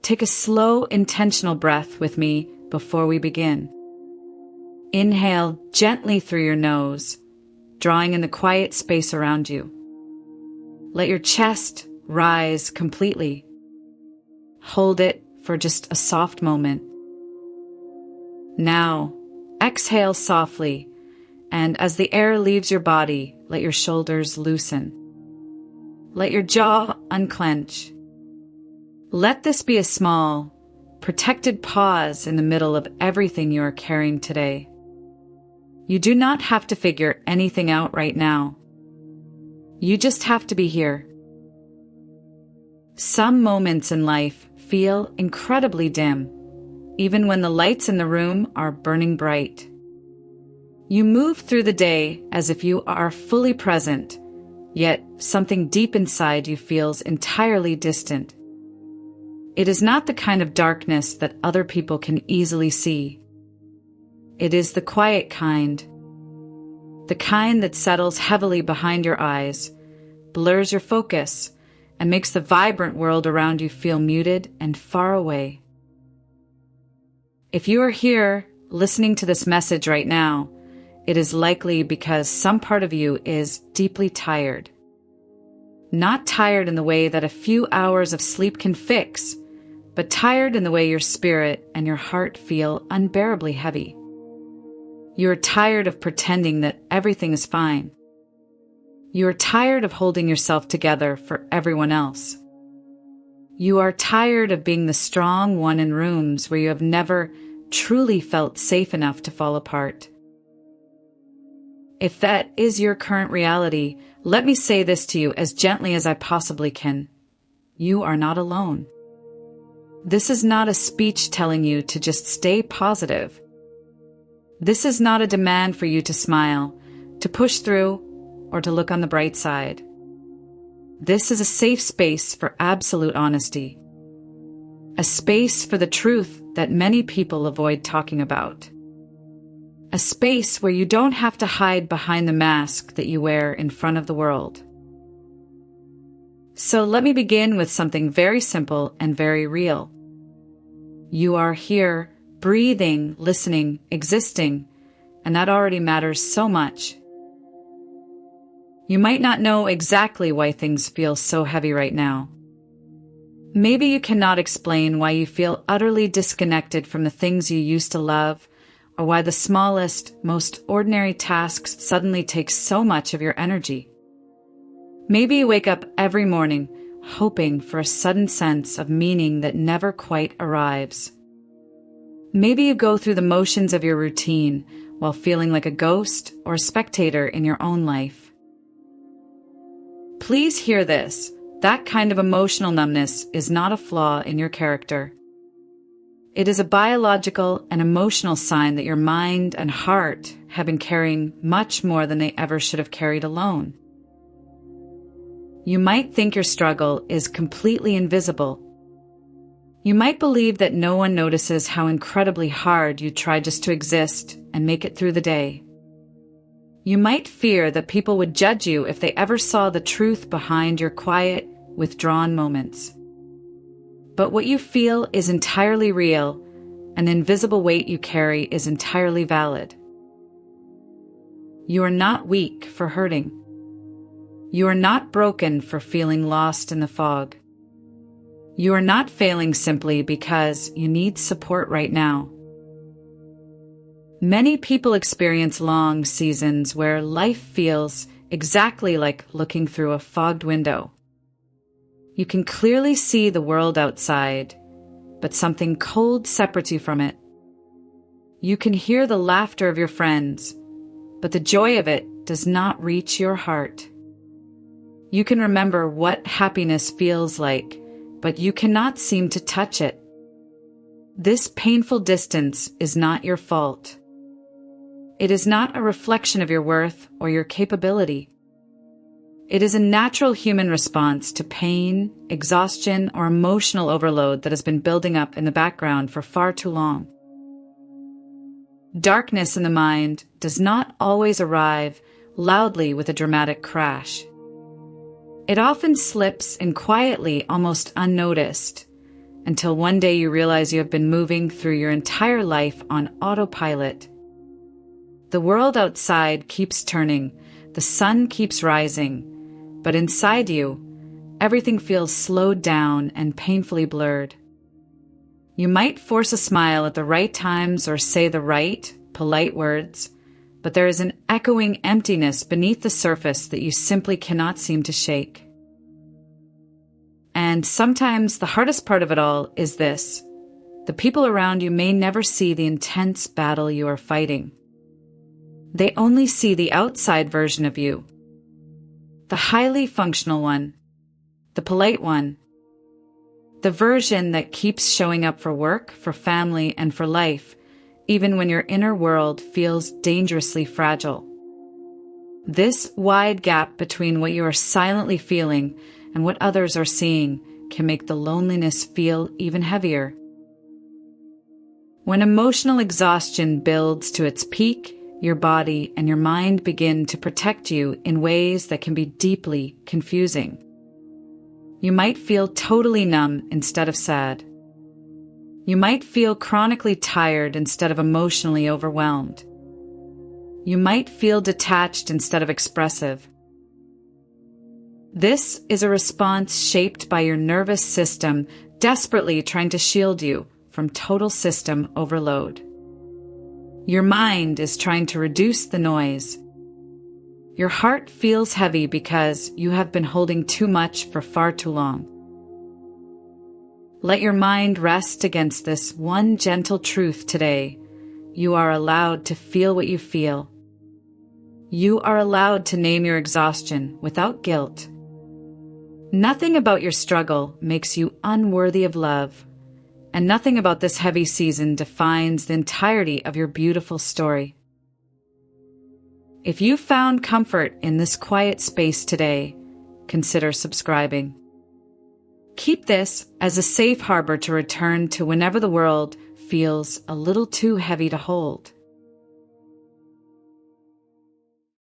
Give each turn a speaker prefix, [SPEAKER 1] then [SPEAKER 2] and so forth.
[SPEAKER 1] take a slow, intentional breath with me before we begin. Inhale gently through your nose, drawing in the quiet space around you. Let your chest rise completely. Hold it for just a soft moment. Now, exhale softly, and as the air leaves your body, let your shoulders loosen. Let your jaw unclench. Let this be a small, protected pause in the middle of everything you are carrying today. You do not have to figure anything out right now. You just have to be here. Some moments in life feel incredibly dim, even when the lights in the room are burning bright. You move through the day as if you are fully present, yet something deep inside you feels entirely distant. It is not the kind of darkness that other people can easily see. It is the quiet kind. The kind that settles heavily behind your eyes, blurs your focus, and makes the vibrant world around you feel muted and far away. If you are here listening to this message right now, it is likely because some part of you is deeply tired. Not tired in the way that a few hours of sleep can fix, but tired in the way your spirit and your heart feel unbearably heavy. You are tired of pretending that everything is fine. You are tired of holding yourself together for everyone else. You are tired of being the strong one in rooms where you have never truly felt safe enough to fall apart. If that is your current reality, let me say this to you as gently as I possibly can. You are not alone. This is not a speech telling you to just stay positive. This is not a demand for you to smile, to push through, or to look on the bright side. This is a safe space for absolute honesty. A space for the truth that many people avoid talking about. A space where you don't have to hide behind the mask that you wear in front of the world. So let me begin with something very simple and very real. You are here, breathing, listening, existing, and that already matters so much. You might not know exactly why things feel so heavy right now. Maybe you cannot explain why you feel utterly disconnected from the things you used to love, or why the smallest, most ordinary tasks suddenly take so much of your energy. Maybe you wake up every morning hoping for a sudden sense of meaning that never quite arrives. Maybe you go through the motions of your routine while feeling like a ghost or a spectator in your own life. Please hear this. That kind of emotional numbness is not a flaw in your character. It is a biological and emotional sign that your mind and heart have been carrying much more than they ever should have carried alone. You might think your struggle is completely invisible. You might believe that no one notices how incredibly hard you try just to exist and make it through the day. You might fear that people would judge you if they ever saw the truth behind your quiet, withdrawn moments. But what you feel is entirely real, and the invisible weight you carry is entirely valid. You are not weak for hurting. You are not broken for feeling lost in the fog. You are not failing simply because you need support right now. Many people experience long seasons where life feels exactly like looking through a fogged window. You can clearly see the world outside, but something cold separates you from it. You can hear the laughter of your friends, but the joy of it does not reach your heart. You can remember what happiness feels like, but you cannot seem to touch it. This painful distance is not your fault. It is not a reflection of your worth or your capability. It is a natural human response to pain, exhaustion, or emotional overload that has been building up in the background for far too long. Darkness in the mind does not always arrive loudly with a dramatic crash. It often slips in quietly, almost unnoticed, until one day you realize you have been moving through your entire life on autopilot. The world outside keeps turning, the sun keeps rising, but inside you, everything feels slowed down and painfully blurred. You might force a smile at the right times or say the right, polite words, but there is an echoing emptiness beneath the surface that you simply cannot seem to shake. And sometimes the hardest part of it all is this: the people around you may never see the intense battle you are fighting. They only see the outside version of you, the highly functional one, the polite one, the version that keeps showing up for work, for family, and for life, even when your inner world feels dangerously fragile. This wide gap between what you are silently feeling and what others are seeing can make the loneliness feel even heavier. When emotional exhaustion builds to its peak, your body and your mind begin to protect you in ways that can be deeply confusing. You might feel totally numb instead of sad. You might feel chronically tired instead of emotionally overwhelmed. You might feel detached instead of expressive. This is a response shaped by your nervous system desperately trying to shield you from total system overload. Your mind is trying to reduce the noise. Your heart feels heavy because you have been holding too much for far too long. Let your mind rest against this one gentle truth today. You are allowed to feel what you feel. You are allowed to name your exhaustion without guilt. Nothing about your struggle makes you unworthy of love, and nothing about this heavy season defines the entirety of your beautiful story. If you found comfort in this quiet space today, consider subscribing. Keep this as a safe harbor to return to whenever the world feels a little too heavy to hold.